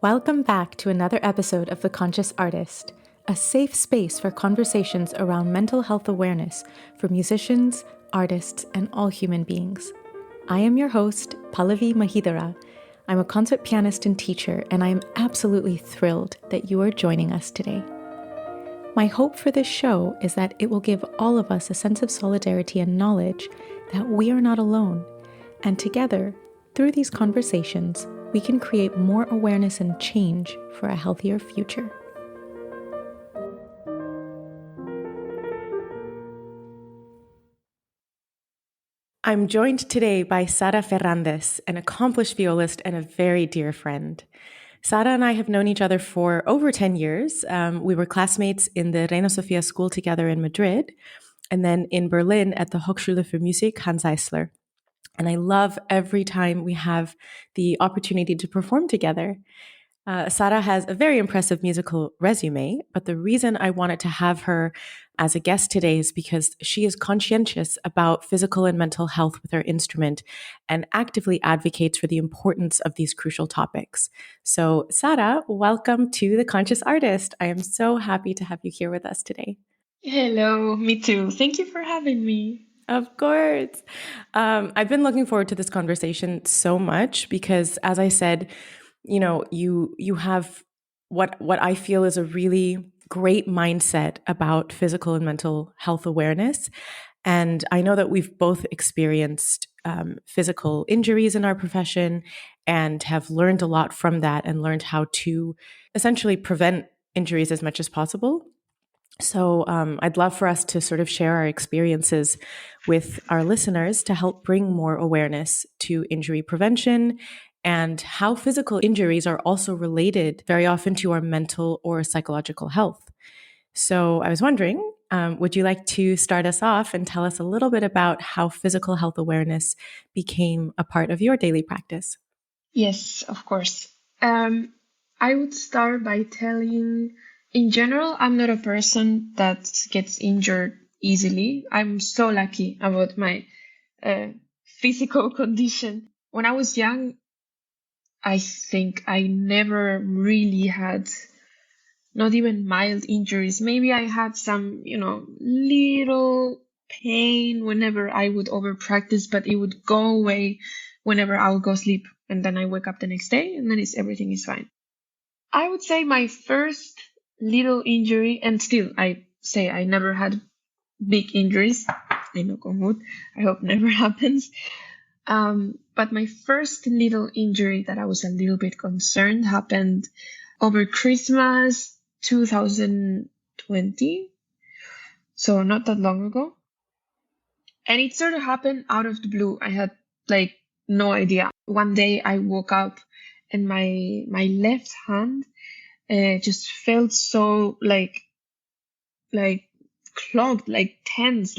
Welcome back to another episode of The Conscious Artist, a safe space for conversations around mental health awareness for musicians, artists, and all human beings. I am your host, Pallavi Mahidara. I'm a concert pianist and teacher, and I am absolutely thrilled that you are joining us today. My hope for this show is that it will give all of us a sense of solidarity and knowledge that we are not alone, and together, through these conversations, we can create more awareness and change for a healthier future. I'm joined today by Sara Ferrández, an accomplished violist and a very dear friend. Sara and I have known each other for over 10 years. We were classmates in the Reina Sofia School together in Madrid, and then in Berlin at the Hochschule für Musik Hans Eisler. And I love every time we have the opportunity to perform together. Sara has a very impressive musical resume, but the reason I wanted to have her as a guest today is because she is conscientious about physical and mental health with her instrument and actively advocates for the importance of these crucial topics. So, Sara, welcome to The Conscious Artist. I am so happy to have you here with us today. Hello, me too. Thank you for having me. Of course. I've been looking forward to this conversation so much because, as I said, you have what I feel is a really great mindset about physical and mental health awareness. And I know that we've both experienced physical injuries in our profession and have learned a lot from that and learned how to essentially prevent injuries as much as possible. So I'd love for us to sort of share our experiences with our listeners to help bring more awareness to injury prevention and how physical injuries are also related very often to our mental or psychological health. So I was wondering, would you like to start us off and tell us a little bit about how physical health awareness became a part of your daily practice? Yes, of course. I would start by telling, in general, I'm not a person that gets injured easily. I'm so lucky about my physical condition. When I was young, I think I never really had not even mild injuries. Maybe I had some, little pain whenever I would over practice, but it would go away whenever I would go sleep. And then I wake up the next day and then everything is fine. I would say my first little injury, and still I say I never had big injuries. I knock on wood. I hope never happens. But my first little injury that I was a little bit concerned happened over Christmas 2020. So not that long ago. And it sort of happened out of the blue. I had no idea. One day I woke up and my left hand just felt so like clogged, like tense,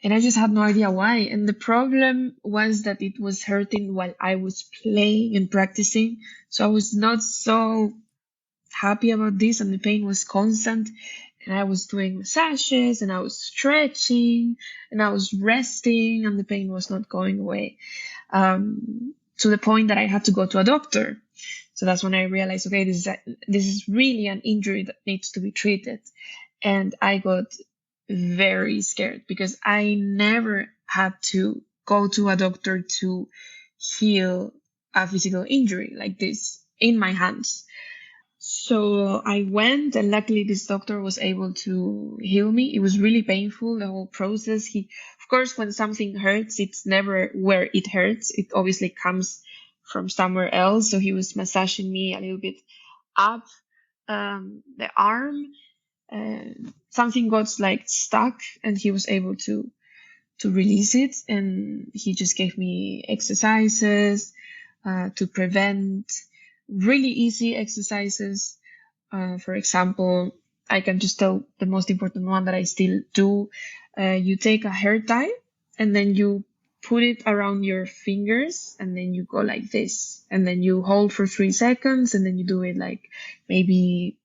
and I just had no idea why. And the problem was that it was hurting while I was playing and practicing. So I was not so happy about this, and the pain was constant. And I was doing massages and I was stretching and I was resting, and the pain was not going away. To the point that I had to go to a doctor. So that's when I realized, okay, this is really an injury that needs to be treated. And I got very scared because I never had to go to a doctor to heal a physical injury like this in my hands. So I went, and luckily this doctor was able to heal me. It was really painful, the whole process. Of course, when something hurts, it's never where it hurts. It obviously comes from somewhere else. So he was massaging me a little bit up the arm. Something got stuck, and he was able to release it. And he just gave me exercises to prevent, really easy exercises. For example, I can just tell the most important one that I still do. You take a hair tie and then you put it around your fingers, and then you go like this, and then you hold for 3 seconds, and then you do it maybe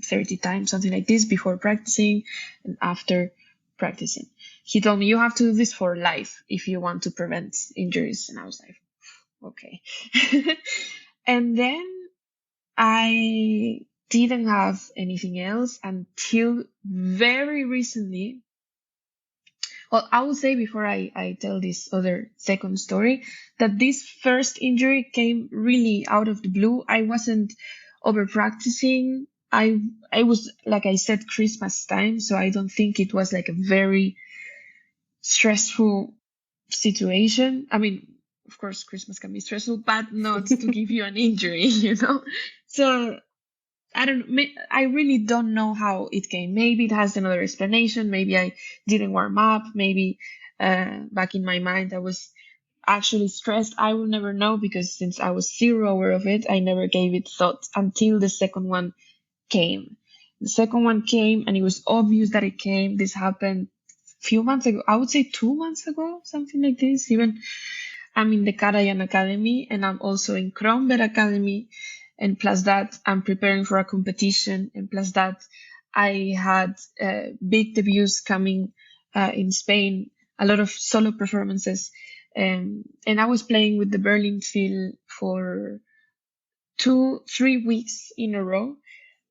30 times, something like this, before practicing and after practicing. He told me you have to do this for life if you want to prevent injuries. And I was like, okay. And then I didn't have anything else until very recently. Well, I will say before I tell this other second story that this first injury came really out of the blue. I wasn't over practicing. I was, like I said, Christmas time, so I don't think it was like a very stressful situation. I mean, of course, Christmas can be stressful, but not to give you an injury, you know? So I don't, I really don't know how it came. Maybe it has another explanation. Maybe I didn't warm up. Maybe back in my mind, I was actually stressed. I will never know because since I was zero aware of it, I never gave it thought until the second one came. The second one came and it was obvious that it came. This happened few months ago. I would say 2 months ago, something like this. Even I'm in the Karajan Academy and I'm also in Kronberg Academy. And plus that, I'm preparing for a competition. And plus that, I had big debuts coming in Spain, a lot of solo performances. And I was playing with the Berlin Phil for 3 weeks in a row.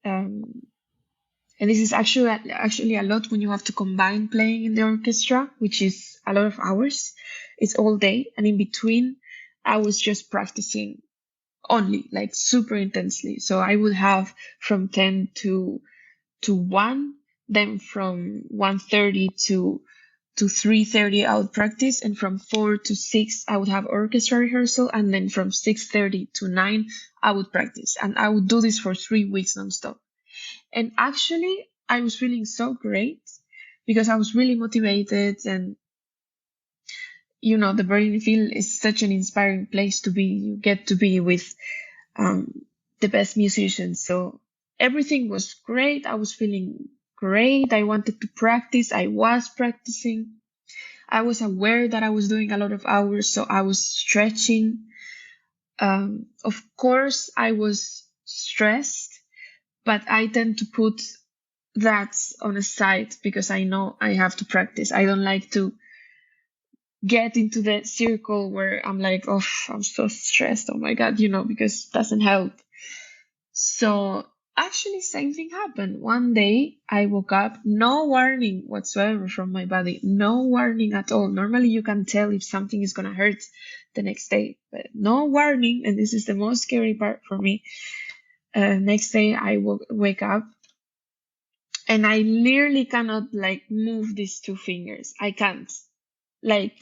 And this is actually a lot when you have to combine playing in the orchestra, which is a lot of hours. It's all day. And in between, I was just practicing only, like super intensely. So I would have from 10 to 1, then from 1:30 to 3:30 I would practice, and from 4 to 6 I would have orchestra rehearsal, and then from 6:30 to 9 I would practice. And I would do this for 3 weeks nonstop. And actually, I was feeling so great because I was really motivated. And, you know, the Berlin Field is such an inspiring place to be. You get to be with the best musicians. So everything was great. I was feeling great. I wanted to practice. I was practicing. I was aware that I was doing a lot of hours, so I was stretching. Of course, I was stressed, but I tend to put that on a side because I know I have to practice. I don't like to get into the circle where I'm like, oh, I'm so stressed. Oh my God, you know, because it doesn't help. So actually, same thing happened. One day I woke up, no warning whatsoever from my body, no warning at all. Normally you can tell if something is going to hurt the next day, but no warning. And this is the most scary part for me. Next day I wake up and I literally cannot like move these two fingers. I can't, like,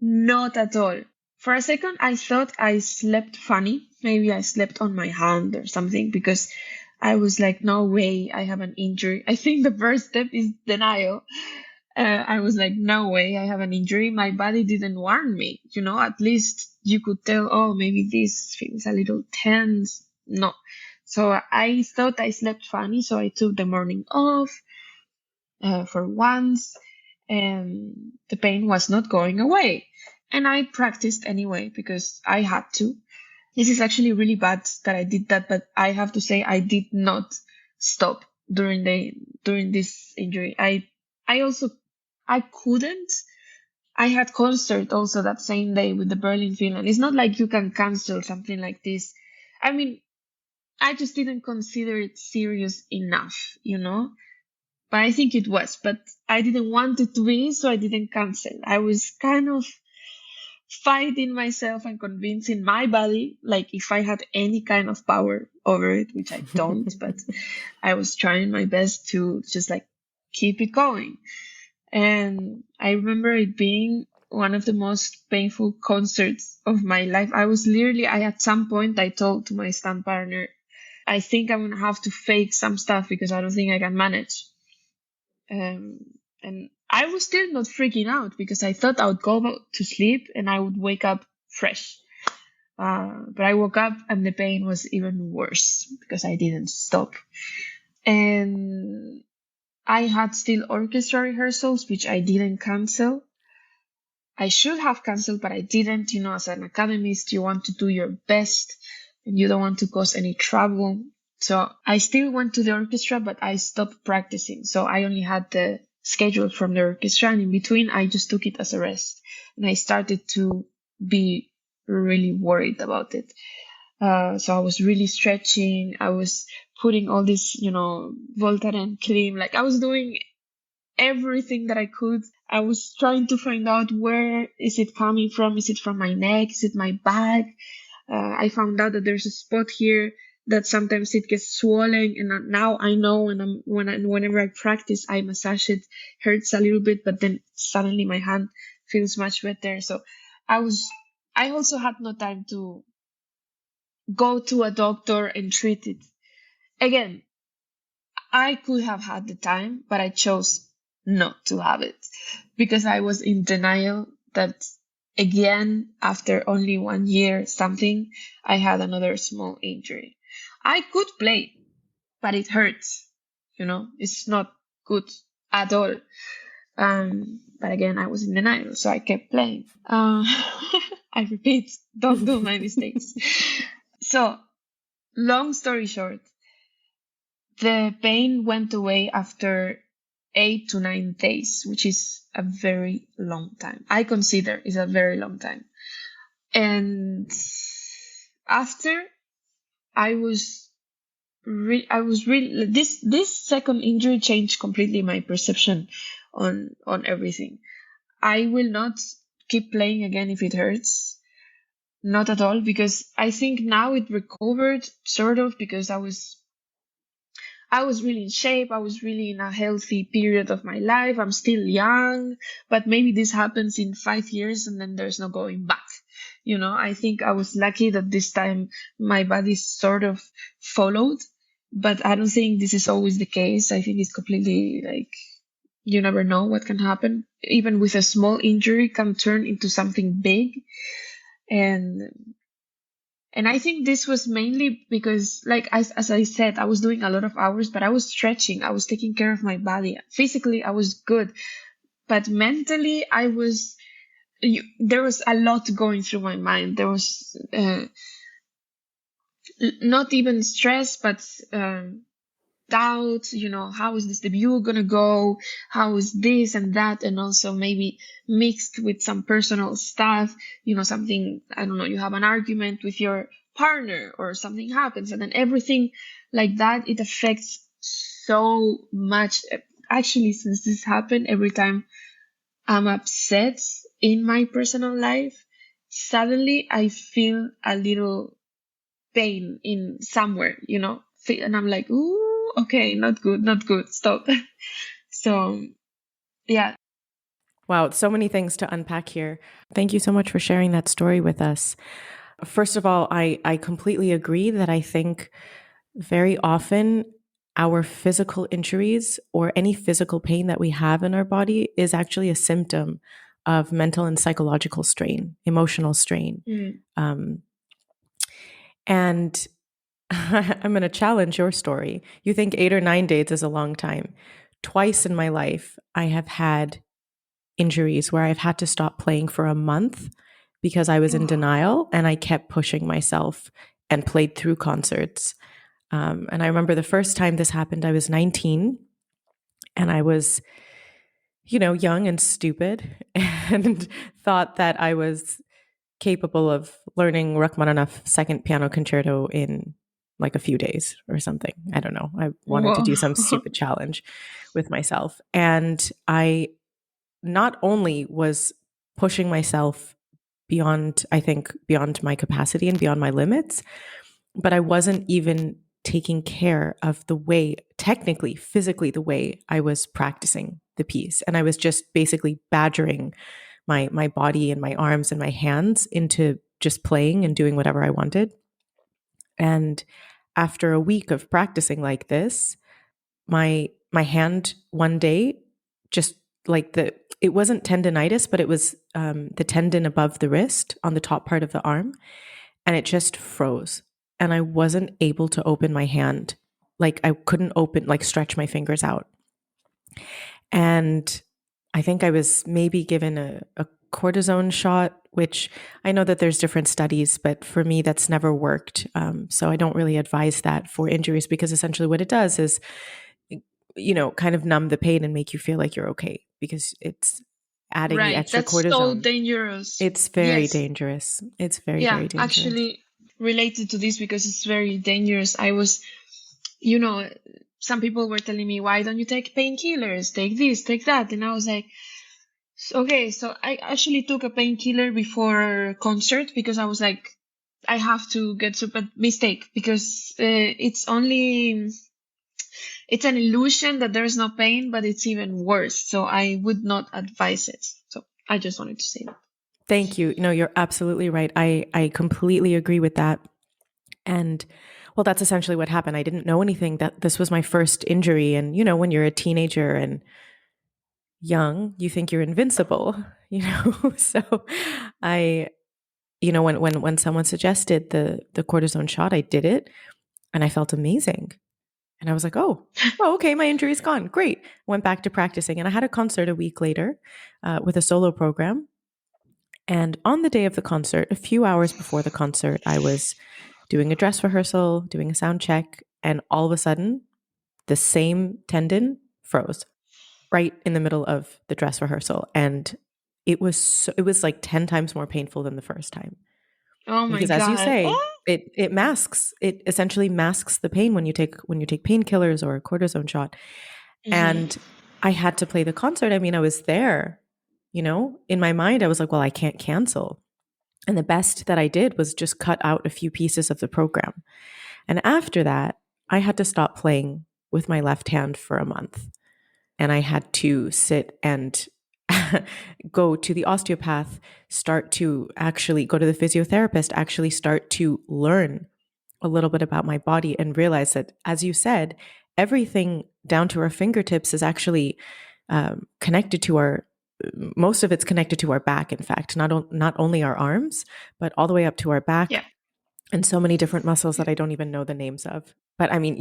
not at all. For a second, I thought I slept funny. Maybe I slept on my hand or something because I was like, no way, I have an injury. I think the first step is denial. I was like, no way, I have an injury. My body didn't warn me. You know, at least you could tell, oh, maybe this feels a little tense. No. So I thought I slept funny. So I took the morning off for once, and the pain was not going away. And I practiced anyway because I had to. This is actually really bad that I did that, but I have to say I did not stop during this injury. I couldn't. I had concert also that same day with the Berlin Finland. It's not like you can cancel something like this. I mean, I just didn't consider it serious enough, you know? But I think it was, but I didn't want it to be, so I didn't cancel. I was kind of fighting myself and convincing my body, like if I had any kind of power over it, which I don't, but I was trying my best to just like keep it going. And I remember it being one of the most painful concerts of my life. I at some point, I told to my stand partner, I think I'm going to have to fake some stuff because I don't think I can manage. And I was still not freaking out because I thought I would go to sleep and I would wake up fresh. But I woke up and the pain was even worse because I didn't stop. And I had still orchestra rehearsals, which I didn't cancel. I should have canceled, but I didn't. You know, as an academist, you want to do your best and you don't want to cause any trouble. So I still went to the orchestra, but I stopped practicing. So I only had the schedule from the orchestra, and in between, I just took it as a rest. And I started to be really worried about it. So I was really stretching. I was putting all this, Voltaren cream. Like I was doing everything that I could. I was trying to find out where is it coming from? Is it from my neck? Is it my back? I found out that there's a spot here that sometimes it gets swollen, and now I know whenever I practice, I massage it, hurts a little bit, but then suddenly my hand feels much better. So I was, I also had no time to go to a doctor and treat it. Again, I could have had the time, but I chose not to have it because I was in denial that again, after only 1 year something, I had another small injury. I could play, but it hurts. It's not good at all. But again, I was in denial, so I kept playing. I repeat, don't do my mistakes. So, long story short, the pain went away after 8 to 9 days, which is a very long time. I consider is a very long time. And after I was really this second injury changed completely my perception on everything. I will not keep playing again if it hurts. Not at all, because I think now it recovered sort of because I was really in shape. I was really in a healthy period of my life. I'm still young, but maybe this happens in 5 years and then there's no going back. I think I was lucky that this time my body sort of followed, but I don't think this is always the case. I think it's completely like, you never know what can happen. Even with a small injury can turn into something big. And I think this was mainly because, like, as I said, I was doing a lot of hours, but I was stretching. I was taking care of my body. Physically, I was good. But mentally, there was a lot going through my mind. There was not even stress, but doubt, how is this debut gonna go? How is this and that? And also maybe mixed with some personal stuff, something, I don't know, you have an argument with your partner or something happens, and then everything like that, it affects so much. Actually, since this happened, every time I'm upset in my personal life, suddenly I feel a little pain in somewhere, and I'm like, ooh, okay, not good, not good, stop. So, yeah. Wow, so many things to unpack here. Thank you so much for sharing that story with us. First of all, I completely agree that I think very often our physical injuries or any physical pain that we have in our body is actually a symptom of mental and psychological strain, emotional strain. Um, and I'm going to challenge your story. You think 8 or 9 days is a long time. Twice in my life, I have had injuries where I've had to stop playing for a month because I was in denial and I kept pushing myself and played through concerts. And I remember the first time this happened, I was 19 and I was, young and stupid and thought that I was capable of learning Rachmaninoff's second piano concerto in like a few days or something. I don't know. I wanted to Whoa. do some stupid challenge with myself. And I not only was pushing myself beyond, I think, beyond my capacity and beyond my limits, but I wasn't even taking care of the way, technically, physically, the way I was practicing the piece. And I was just basically badgering my body and my arms and my hands into just playing and doing whatever I wanted. And after a week of practicing like this, my hand one day just like it wasn't tendonitis, but it was the tendon above the wrist on the top part of the arm, and it just froze, and I wasn't able to open my hand. Like I couldn't stretch my fingers out. And I think I was maybe given a cortisone shot, which I know that there's different studies, but for me, that's never worked. So I don't really advise that for injuries, because essentially what it does is, kind of numb the pain and make you feel like you're okay, because it's adding the Right. extra That's so cortisone. dangerous. It's very Yes. dangerous. It's very, Yeah, very dangerous. actually, related to this because it's very dangerous. I was, you know, some people were telling me, why don't you take painkillers? Take this, take that. And I was like, okay, so I actually took a painkiller before concert because I was like, I have to get super mistake because it's an illusion that there is no pain, but it's even worse. So I would not advise it. So I just wanted to say that. Thank you. No, you're absolutely right. I completely agree with that. And well, that's essentially what happened. I didn't know anything, that this was my first injury. And, when you're a teenager and young, you think you're invincible, So I, when someone suggested the cortisone shot, I did it and I felt amazing. And I was like, oh, okay, my injury's gone. Great. Went back to practicing. And I had a concert a week later with a solo program. And on the day of the concert, a few hours before the concert, I was doing a dress rehearsal, doing a sound check, and all of a sudden, the same tendon froze right in the middle of the dress rehearsal. And it was like 10 times more painful than the first time. Oh my Because as you God. say, it essentially masks the pain when you take painkillers or a cortisone shot. And I had to play the concert. I mean, I was there, in my mind, I was like, well, I can't cancel. And the best that I did was just cut out a few pieces of the program. And after that, I had to stop playing with my left hand for a month. And I had to sit and go to the osteopath, start to actually go to the physiotherapist, actually start to learn a little bit about my body and realize that, as you said, everything down to our fingertips is actually connected to most of it's connected to our back, in fact, not only our arms, but all the way up to our back. Yeah. And so many different muscles that I don't even know the names of. But I mean,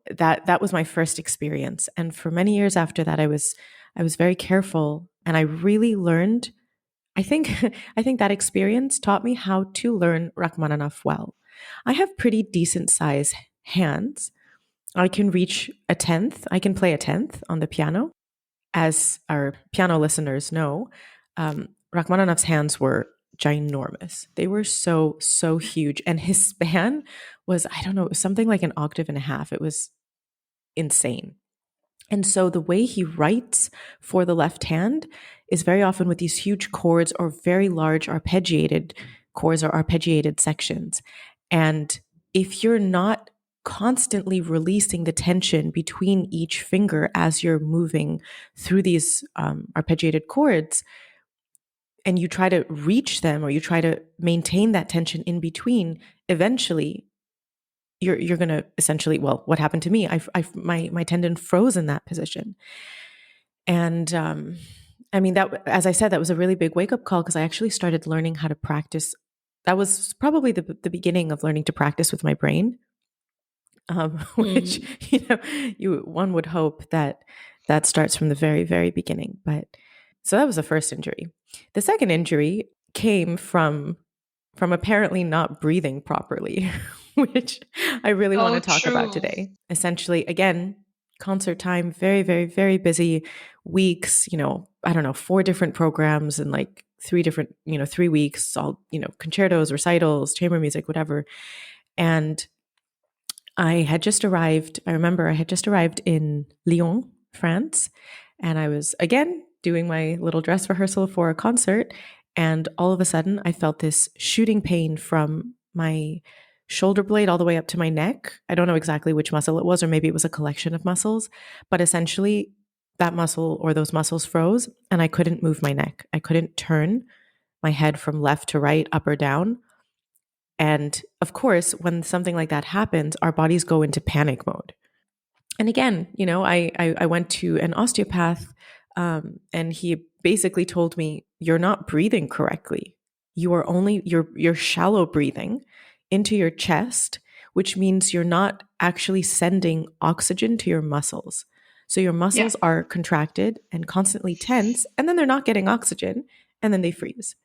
that was my first experience. And for many years after that, I was very careful, and I really learned, I think that experience taught me how to learn Rachmaninoff well. I have pretty decent size hands. I can reach a tenth. I can play a tenth on the piano. As our piano listeners know, Rachmaninoff's hands were ginormous. They were so huge. And his span was, I don't know, it was something like an octave and a half. It was insane. And so the way he writes for the left hand is very often with these huge chords or very large arpeggiated chords or arpeggiated sections. And if you're not constantly releasing the tension between each finger as you're moving through these arpeggiated chords, and you try to reach them or you try to maintain that tension in between, eventually you're going to essentially, well, what happened to me? My tendon froze in that position. And I mean, that, as I said, that was a really big wake up call, because I actually started learning how to practice. That was probably the beginning of learning to practice with my brain, which, one would hope that starts from the very, very beginning. But so that was the first injury. The second injury came from apparently not breathing properly, which I really want to talk about today. Essentially, again, concert time, very, very, very busy weeks, I don't know, 4 different programs and like 3 different, 3 weeks, all, concertos, recitals, chamber music, whatever. And I remember I had just arrived in Lyon, France, and I was, again, doing my little dress rehearsal for a concert. And all of a sudden, I felt this shooting pain from my shoulder blade all the way up to my neck. I don't know exactly which muscle it was, or maybe it was a collection of muscles, but essentially that muscle or those muscles froze, and I couldn't move my neck. I couldn't turn my head from left to right, up or down. And of course, when something like that happens, our bodies go into panic mode. And again, I went to an osteopath, and he basically told me, you're not breathing correctly. You are only, you're shallow breathing into your chest, which means you're not actually sending oxygen to your muscles. So your muscles are contracted and constantly tense, and then they're not getting oxygen, and then they freeze.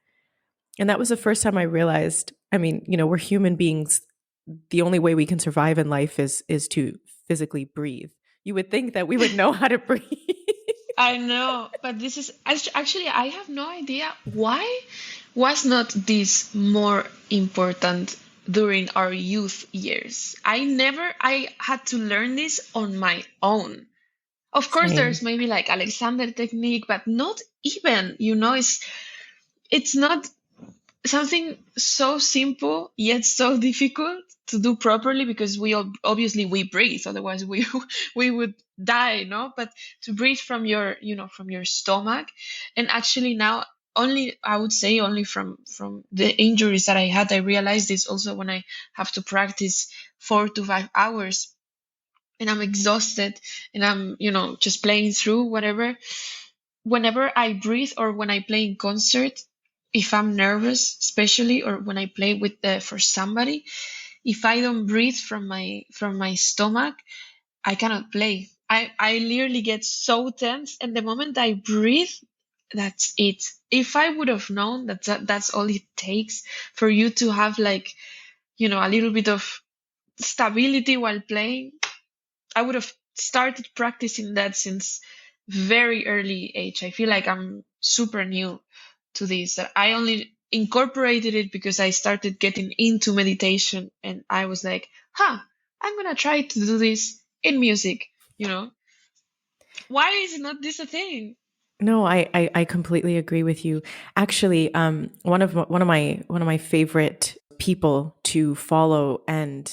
And that was the first time I realized, I mean, we're human beings. The only way we can survive in life is to physically breathe. You would think that we would know how to breathe. I know, but this is actually, I have no idea why was not this more important during our youth years. I had to learn this on my own. Of course, Same. there's maybe like Alexander technique, but not even, it's not something so simple yet so difficult to do properly, because obviously we breathe, otherwise we we would die, no? But to breathe from your, from your stomach. And actually now, only I would say, only from the injuries that I had, I realized this also when I have to practice 4 to 5 hours and I'm exhausted and I'm, just playing through whatever. Whenever I breathe, or when I play in concert, if I'm nervous, especially, or when I play with for somebody, if I don't breathe from my stomach, I cannot play. I literally get so tense, and the moment I breathe, that's it. If I would have known that's all it takes for you to have, like, a little bit of stability while playing, I would have started practicing that since very early age. I feel like I'm super new to this. That I only incorporated it because I started getting into meditation, and I was like, huh, I'm gonna try to do this in music, you know? Why is not this a thing? No, I completely agree with you. Actually, one of my favorite people to follow, and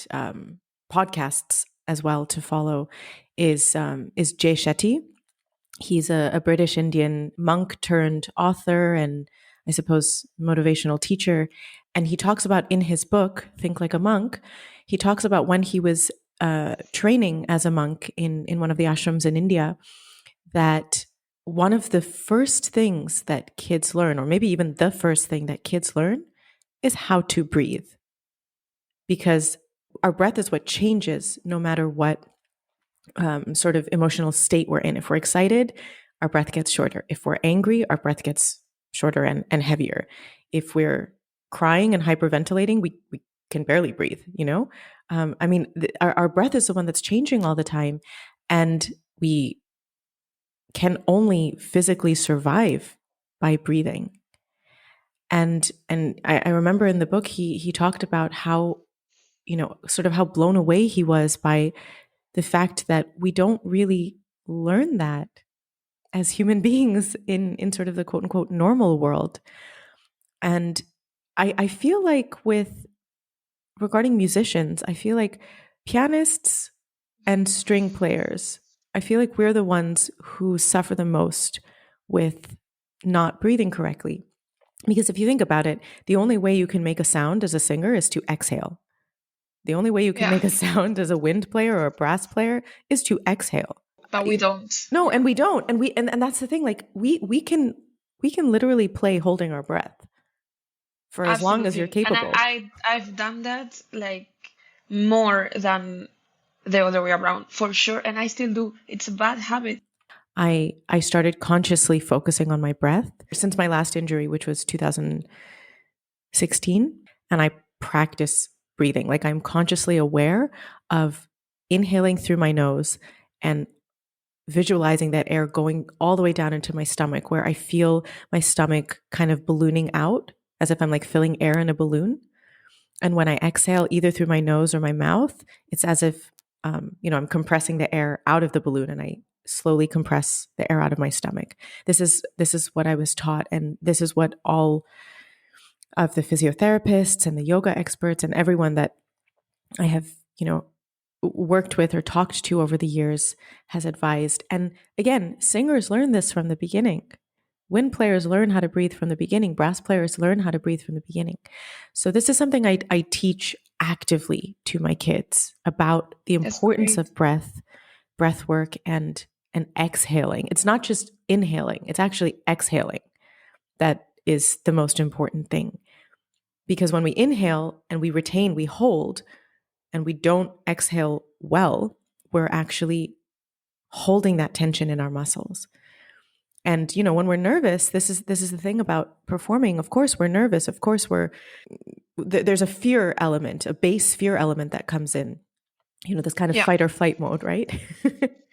podcasts as well to follow, is Jay Shetty. He's a British Indian monk turned author, and I suppose motivational teacher. And he talks about, in his book Think Like a Monk, he talks about when he was training as a monk in one of the ashrams in India, that one of the first things that kids learn, or maybe even the first thing that kids learn, is how to breathe. Because our breath is what changes no matter what sort of emotional state we're in. If we're excited, our breath gets shorter. If we're angry, our breath gets shorter and heavier. If we're crying and hyperventilating, we can barely breathe, you know? Our breath is the one that's changing all the time. And we can only physically survive by breathing. And I remember in the book he talked about how, sort of how blown away he was by the fact that we don't really learn that as human beings in sort of the quote unquote normal world. And I feel like, with regarding musicians, I feel like pianists and string players, I feel like we're the ones who suffer the most with not breathing correctly. Because if you think about it, the only way you can make a sound as a singer is to exhale. The only way you can Yeah, make a sound as a wind player or a brass player is to exhale. but we don't. No, Yeah, and we don't. And that's the thing. Like we can literally play holding our breath for as long as you're absolutely. And capable. I've done that, like, more than the other way around, for sure. And I still do. It's a bad habit. I started consciously focusing on my breath since my last injury, which was 2016, and I practice breathing. Like, I'm consciously aware of inhaling through my nose and visualizing that air going all the way down into my stomach, where I feel my stomach kind of ballooning out as if I'm like filling air in a balloon. And when I exhale, either through my nose or my mouth, it's as if, I'm compressing the air out of the balloon, and I slowly compress the air out of my stomach. This is what I was taught, and this is what all of the physiotherapists and the yoga experts and everyone that I have, worked with or talked to over the years has advised. And again, singers learn this from the beginning. Wind players learn how to breathe from the beginning. Brass players learn how to breathe from the beginning. So this is something I teach actively to my kids about the That's importance great. of breath work, and exhaling. It's not just inhaling, it's actually exhaling that is the most important thing. Because when we inhale and we retain, we hold, and we don't exhale well, we're actually holding that tension in our muscles. And when we're nervous, this is the thing about performing. Of course we're nervous. Of course there's a fear element, a base fear element that comes in. This kind of Yeah. fight or flight mode, right?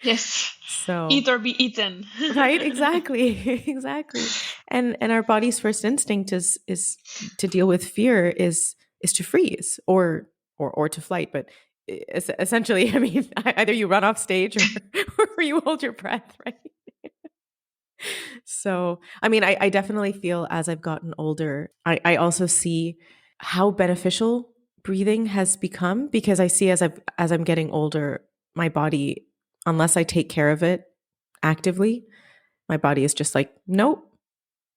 Yes. So, Eat or be eaten. right, exactly. Exactly. And our body's first instinct is to deal with fear, is is to freeze or to flight. But essentially, I mean, either you run off stage or you hold your breath, right? So, I mean, I definitely feel as I've gotten older, I also see how beneficial breathing has become, because I see as I'm getting older, my body, unless I take care of it actively, my body is just like, nope,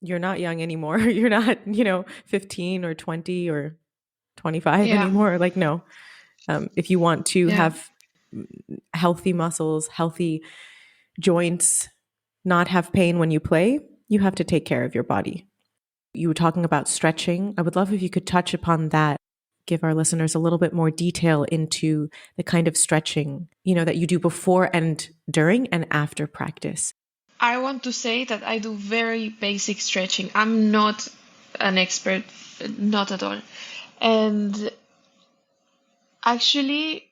you're not young anymore. You're not, 15 or 20 or 25 Yeah. anymore. Like, no. If you want to Yeah. have healthy muscles, healthy joints, not have pain when you play, you have to take care of your body. You were talking about stretching. I would love if you could touch upon that, give our listeners a little bit more detail into the kind of stretching, that you do before and during and after practice. I want to say that I do very basic stretching. I'm not an expert, not at all. And actually,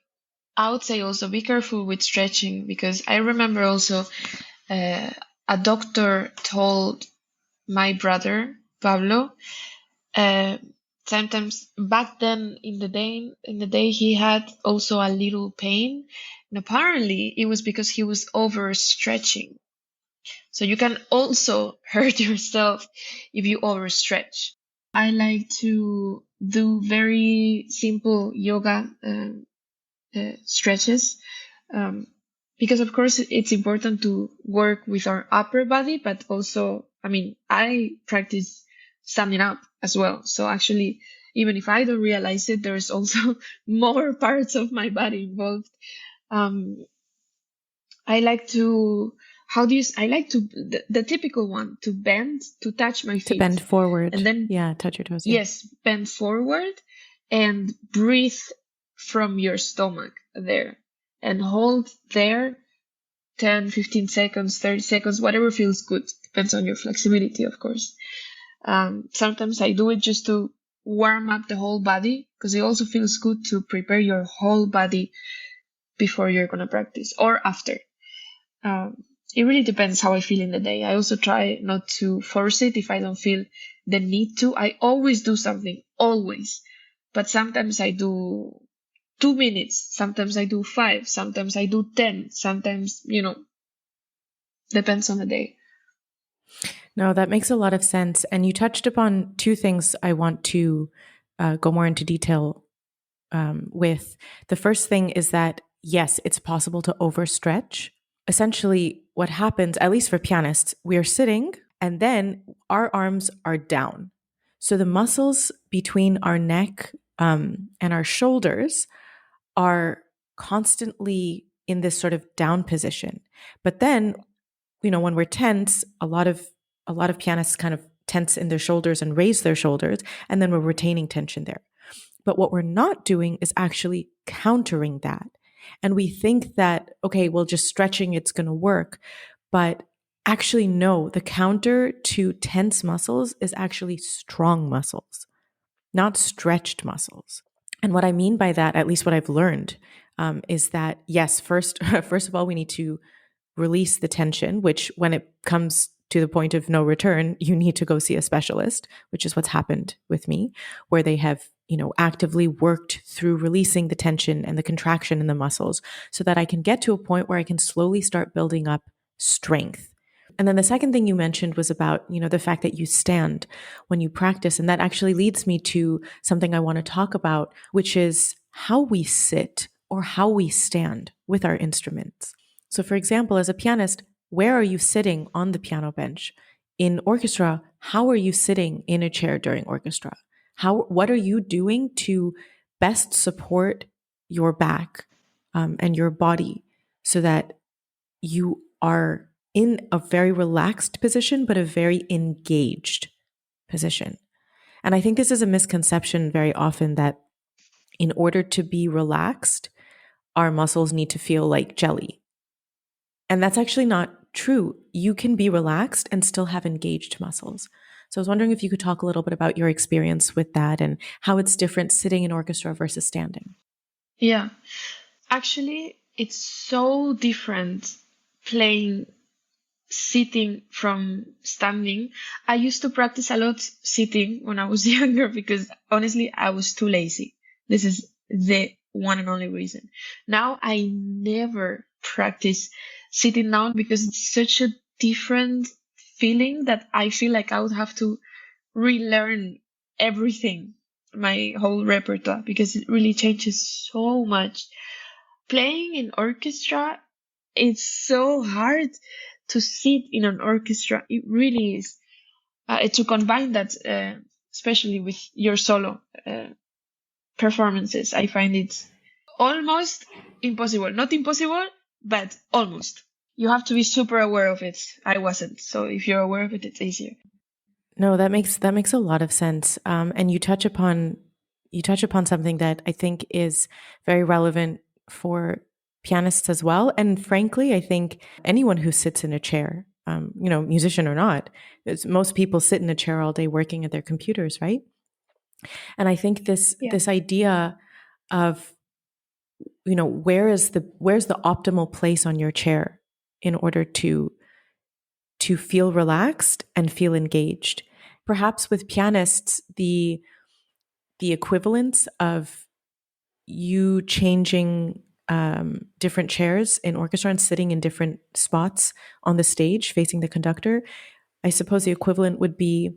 I would say also be careful with stretching, because I remember also uh, a doctor told my brother Pablo, uh, sometimes back then in the day he had also a little pain, and apparently it was because he was overstretching. So you can also hurt yourself if you overstretch. I like to do very simple yoga stretches, um, because of course it's important to work with our upper body, but also, I mean, I practice standing up as well. So actually, even if I don't realize it, there's also more parts of my body involved. Um, I like to, I like to, the typical one, to bend, to touch my To feet, bend forward. and then, Yeah, touch your toes. Yeah. yes, bend forward and breathe from your stomach there and hold there 10, 15 seconds, 30 seconds, whatever feels good. Depends on your flexibility, of course. Sometimes I do it just to warm up the whole body, because it also feels good to prepare your whole body before you're going to practice or after. It really depends how I feel in the day. I also try not to force it if I don't feel the need to. I always do something, always. But sometimes I do 2 minutes, sometimes I do 5, sometimes I do 10, sometimes, depends on the day. No, that makes a lot of sense. And you touched upon two things I want to go more into detail with. The first thing is that, yes, it's possible to overstretch. Essentially, what happens, at least for pianists, we are sitting and then our arms are down. So the muscles between our neck and our shoulders are constantly in this sort of down position. But then, when we're tense, a lot of pianists kind of tense in their shoulders and raise their shoulders, and then we're retaining tension there. But what we're not doing is actually countering that. And we think that, okay, well, just stretching, it's going to work. But actually, no, the counter to tense muscles is actually strong muscles, not stretched muscles. And what I mean by that, at least what I've learned, is that, yes, first of all, we need to release the tension, which when it comes to the point of no return, you need to go see a specialist, which is what's happened with me, where they have, actively worked through releasing the tension and the contraction in the muscles so that I can get to a point where I can slowly start building up strength. And then the second thing you mentioned was about, the fact that you stand when you practice. And that actually leads me to something I want to talk about, which is how we sit or how we stand with our instruments. So, for example, as a pianist, where are you sitting on the piano bench? In orchestra, how are you sitting in a chair during orchestra? What are you doing to best support your back and your body so that you are in a very relaxed position, but a very engaged position? And I think this is a misconception very often, that in order to be relaxed, our muscles need to feel like jelly. And that's actually not true. You can be relaxed and still have engaged muscles. So I was wondering if you could talk a little bit about your experience with that and how it's different sitting in orchestra versus standing. Yeah. Actually, it's so different playing sitting from standing. I used to practice a lot sitting when I was younger because honestly, I was too lazy. This is the one and only reason. Now I never practice sitting down because it's such a different feeling that I feel like I would have to relearn everything, my whole repertoire, because it really changes so much. Playing in orchestra, it's so hard to sit in an orchestra. It really is. To combine that, especially with your solo performances, I find it almost impossible. Not impossible, but almost. You have to be super aware of it. I wasn't. So if you're aware of it, it's easier. No, that makes a lot of sense. And you touch upon something that I think is very relevant for pianists as well. And frankly, I think anyone who sits in a chair, musician or not, most people sit in a chair all day working at their computers, right? And I think this Yeah. this idea of where's the optimal place on your chair in order to feel relaxed and feel engaged. Perhaps with pianists, the equivalence of you changing different chairs in orchestra and sitting in different spots on the stage facing the conductor. I suppose the equivalent would be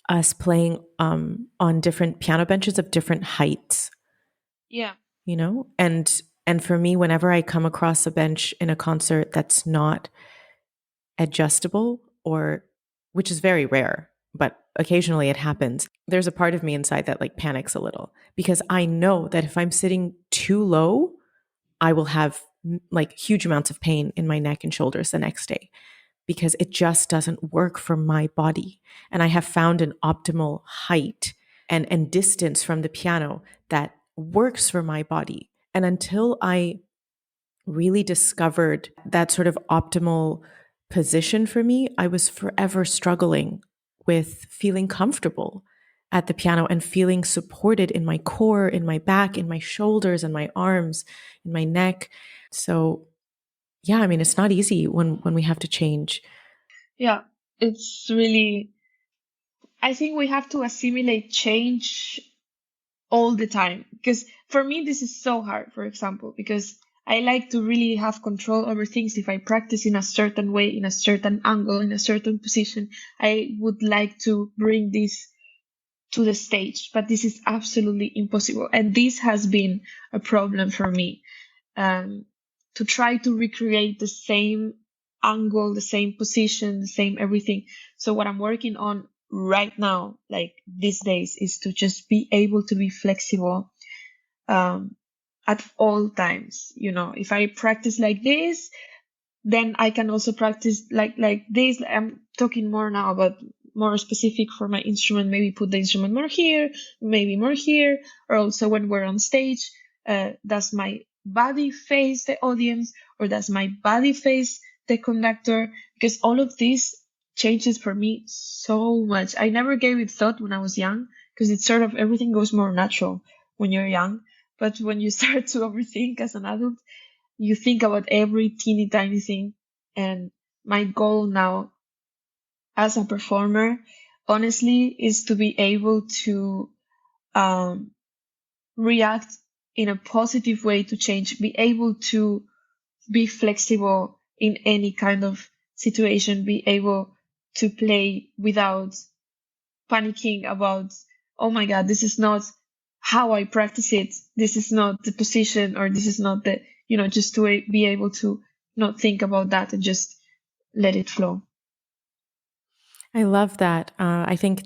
us playing on different piano benches of different heights, Yeah. and for me, whenever I come across a bench in a concert that's not adjustable, or which is very rare, but occasionally it happens, there's a part of me inside that like panics a little because I know that if I'm sitting too low, I will have like huge amounts of pain in my neck and shoulders the next day because it just doesn't work for my body. And I have found an optimal height and distance from the piano that works for my body. And until I really discovered that sort of optimal position for me, I was forever struggling with feeling comfortable at the piano and feeling supported in my core, in my back, in my shoulders, and my arms, in my neck. So, yeah, I mean, it's not easy when we have to change. Yeah. It's really, I think we have to assimilate change all the time. Because for me, this is so hard, for example, because I like to really have control over things. If I practice in a certain way, in a certain angle, in a certain position, I would like to bring this to the stage, but this is absolutely impossible. And this has been a problem for me, um, to try to recreate the same angle, the same position, the same everything. So what I'm working on right now, like these days, is to just be able to be flexible, um, at all times. If I practice like this, then I can also practice like this. I'm talking more now about more specific for my instrument. Maybe put the instrument more here, maybe more here, or also when we're on stage, does my body face the audience or does my body face the conductor? Because all of this changes for me so much. I never gave it thought when I was young because it's sort of everything goes more natural when you're young. But when you start to overthink as an adult, you think about every teeny tiny thing. And my goal now as a performer, honestly, is to be able to, um, react in a positive way to change, be able to be flexible in any kind of situation, be able to play without panicking about, oh my God, this is not how I practice it. This is not the position, or this is not just to be able to not think about that and just let it flow. I love that. I think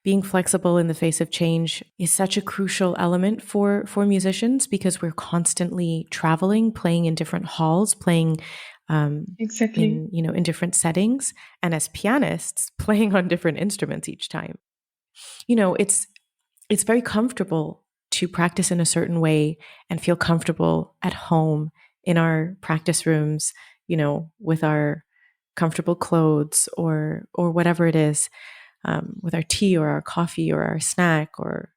being flexible in the face of change is such a crucial element for musicians because we're constantly traveling, playing in different halls, playing Exactly. in different settings, and as pianists, playing on different instruments each time. It's very comfortable to practice in a certain way and feel comfortable at home in our practice rooms, with our comfortable clothes or whatever it is, with our tea or our coffee or our snack or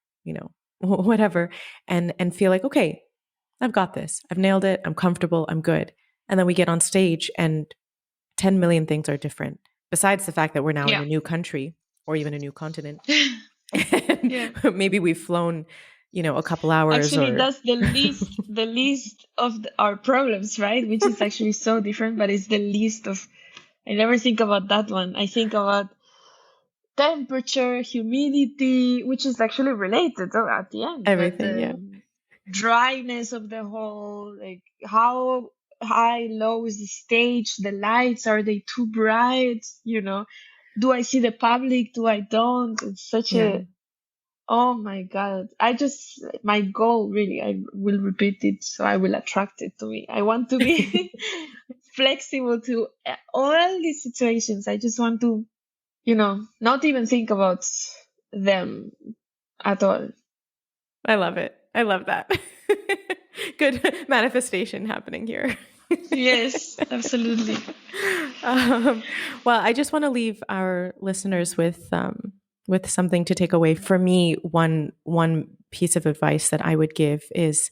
whatever, and feel like, okay, I've got this, I've nailed it, I'm comfortable, I'm good. And then we get on stage and 10 million things are different. Besides the fact that we're now in Yeah. a new country or even a new continent. Yeah. Maybe we've flown, a couple hours Actually, or that's the least of our problems, right? Which is actually so different, but it's the least of. I never think about that one. I think about temperature, humidity, which is actually related though at the end, but everything. Yeah. the dryness of the whole, like how high, low is the stage, the lights, are they too bright? Do I see the public? Do I don't? It's such Yeah. a, oh my God. My goal really, I will repeat it so I will attract it to me. I want to be flexible to all these situations. I just want to not even think about them at all. I love it. I love that. Good manifestation happening here. Yes, absolutely. um, well, I just want to leave our listeners with something to take away. For me, one piece of advice that I would give is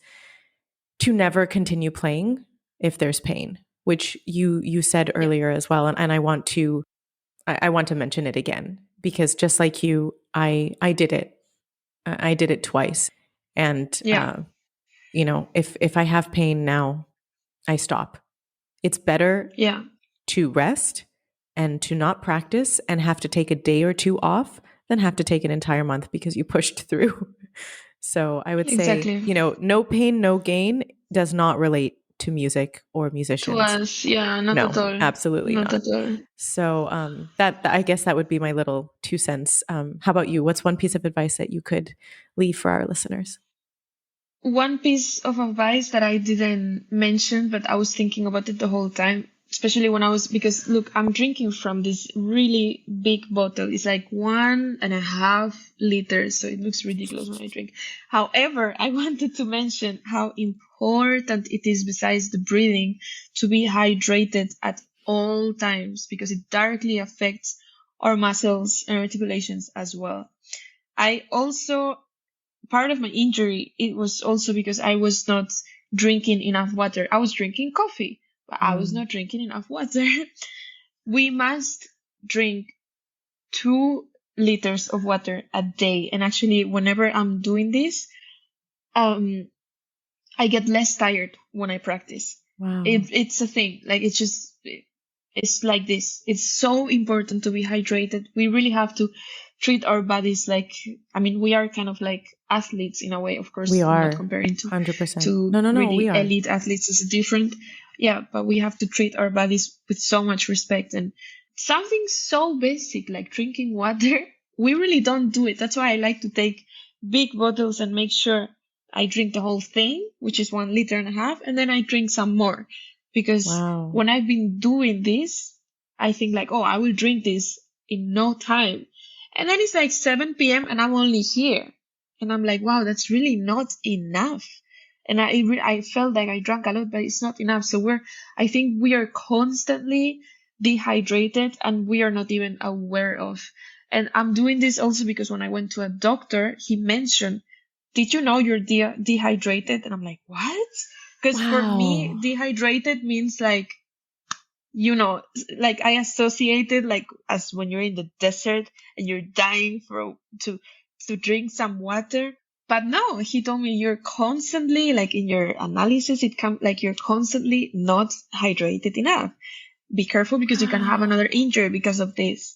to never continue playing if there's pain, which you said Yeah. earlier as well, and I want to mention it again because just like you, I did it. I did it twice, and Yeah. if I have pain now, I stop. It's better Yeah. to rest and to not practice and have to take a day or two off than have to take an entire month because you pushed through. So I would say, Exactly. no pain, no gain does not relate to music or To musicians. us, yeah, not at No, all. absolutely Not not. at all. So that I guess that would be my little 2 cents. How about you? What's one piece of advice that you could leave for our listeners? One piece of advice that I didn't mention, but I was thinking about it the whole time, especially because look, I'm drinking from this really big bottle. It's like 1.5 liters, so it looks ridiculous when I drink. However, I wanted to mention how important it is, besides the breathing, to be hydrated at all times because it directly affects our muscles and articulations as well. I also Part of my injury, it was also because I was not drinking enough water. I was drinking coffee, but I was Mm. not drinking enough water. We must drink 2 liters of water a day. And actually, whenever I'm doing this, I get less tired when I practice. Wow. It's a thing. Like it's like this. It's so important to be hydrated. We really have to treat our bodies like, I mean, we are kind of like athletes in a way. Of course, We I'm not are comparing to 100%. to No, we really are. elite athletes. Is different. Yeah, but we have to treat our bodies with so much respect, and something so basic like drinking water, we really don't do it. That's why I like to take big bottles and make sure I drink the whole thing, which is 1.5 liters, and then I drink some more. Because Wow. when I've been doing this, I think like, oh, I will drink this in no time. And then it's like 7 p.m. and I'm only here. And I'm like, wow, that's really not enough. And I felt like I drank a lot, but it's not enough. So I think we are constantly dehydrated and we are not even aware of. And I'm doing this also because when I went to a doctor, he mentioned, did you know you're dehydrated? And I'm like, what? Because for me, Wow. dehydrated means like, like I associated like as when you're in the desert and you're dying to drink some water. But no, he told me you're constantly, like in your analysis, it comes like you're constantly not hydrated enough. Be careful because you can have Wow. another injury because of this.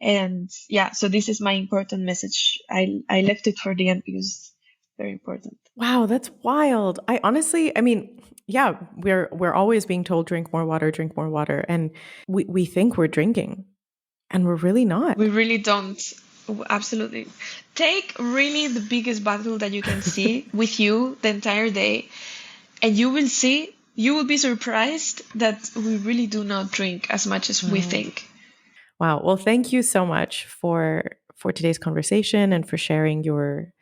And yeah, so this is my important message. I left it for the end because it's very important. Wow, that's wild. I mean, yeah, we're always being told drink more water, and we think we're drinking, and we're really not. We really don't. Absolutely. Take really the biggest bottle that you can see with you the entire day, and you will be surprised that we really do not drink as much as we Wow. think. Wow. Well, thank you so much for today's conversation and for sharing your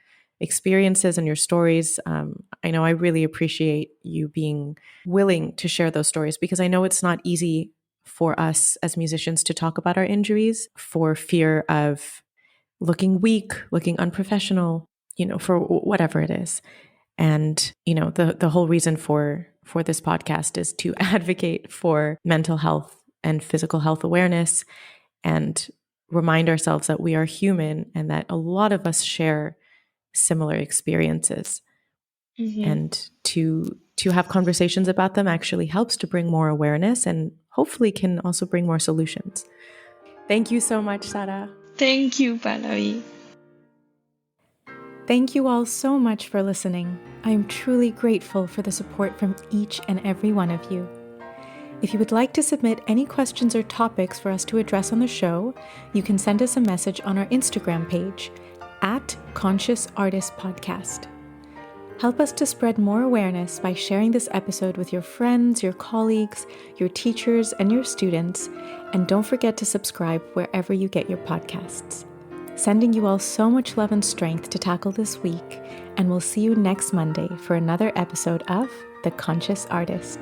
experiences and your stories. I know I really appreciate you being willing to share those stories because I know it's not easy for us as musicians to talk about our injuries for fear of looking weak, looking unprofessional, for whatever it is. And, the whole reason for this podcast is to advocate for mental health and physical health awareness, and remind ourselves that we are human and that a lot of us share similar experiences. And to have conversations about them actually helps to bring more awareness and hopefully can also bring more solutions. Thank you so much, Sara. Thank you, Pallavi. Thank you all so much for listening. I am truly grateful for the support from each and every one of you. If you would like to submit any questions or topics for us to address on the show, you can send us a message on our Instagram page at Conscious Artist Podcast. Help us to spread more awareness by sharing this episode with your friends, your colleagues, your teachers, and your students. And don't forget to subscribe wherever you get your podcasts. Sending you all so much love and strength to tackle this week, and we'll see you next Monday for another episode of The Conscious Artist.